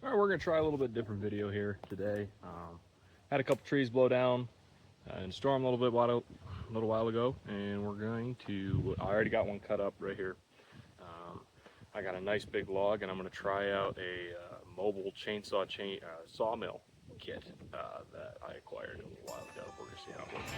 All right, we're gonna try a little bit different video here today. Had a couple trees blow down in a storm a little while ago, and we're going to. I already got one cut up right here. I got a nice big log, and I'm gonna try out a mobile sawmill kit that I acquired a little while ago. We're gonna see how it works.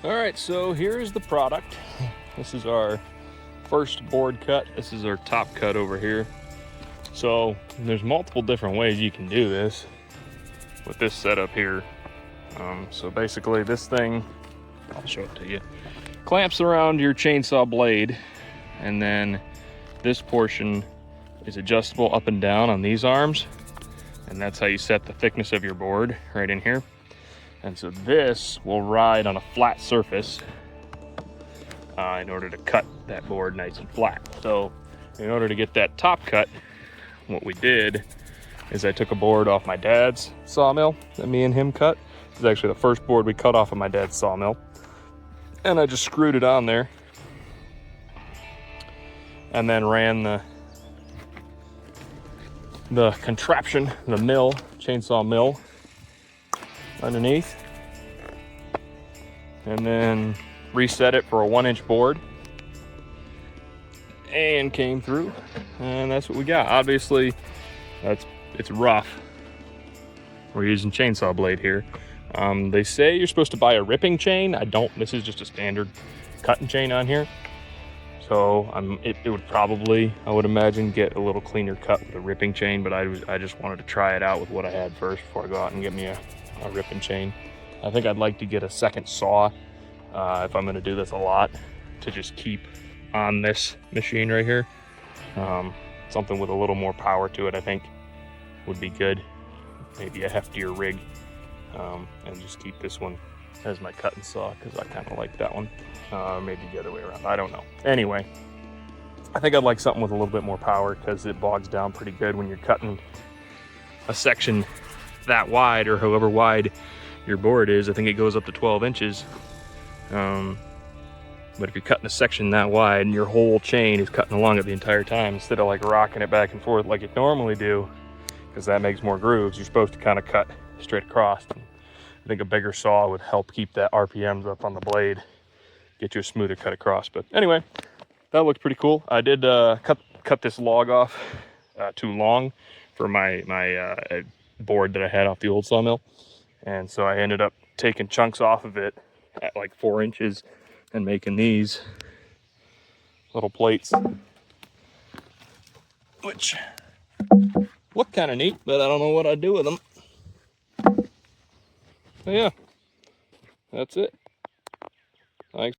All right, so here's the product. This is our first board cut. This is our top cut over here. So there's multiple different ways you can do this with this setup here. So basically this thing, I'll show it to you, clamps around your chainsaw blade, and then this portion is adjustable up and down on these arms, and that's how you set the thickness of your board right in here. And so this will ride on a flat surface in order to cut that board nice and flat. So in order to get that top cut, what we did is I took a board off my dad's sawmill that me and him cut. This is actually the first board we cut off of my dad's sawmill. And I just screwed it on there and then ran the contraption, the mill, chainsaw mill, underneath, and then reset it for a 1-inch board, and came through, and that's what we got. Obviously it's rough. We're using chainsaw blade here. They say you're supposed to buy a ripping chain. This is just a standard cutting chain on here, so it would probably, I would imagine, get a little cleaner cut with a ripping chain, but I just wanted to try it out with what I had first before I go out and get me a ripping chain. I think I'd like to get a second saw if I'm going to do this a lot, to just keep on this machine right here. Something with a little more power to it, I think, would be good. Maybe a heftier rig, and just keep this one as my cutting saw, because I kind of like that one. Maybe the other way around, I don't know. Anyway, I think I'd like something with a little bit more power, because it bogs down pretty good when you're cutting a section that wide, or however wide your board is. I think it goes up to 12 inches. But if you're cutting a section that wide and your whole chain is cutting along it the entire time, instead of like rocking it back and forth like you normally do, because that makes more grooves, you're supposed to kind of cut straight across. And I think a bigger saw would help keep that RPMs up on the blade, get you a smoother cut across. But anyway, that looks pretty cool. I did cut this log off too long for my board that I had off the old sawmill, and so I ended up taking chunks off of it at like 4 inches and making these little plates, which look kind of neat, but I don't know what I'd do with them. So yeah, that's it.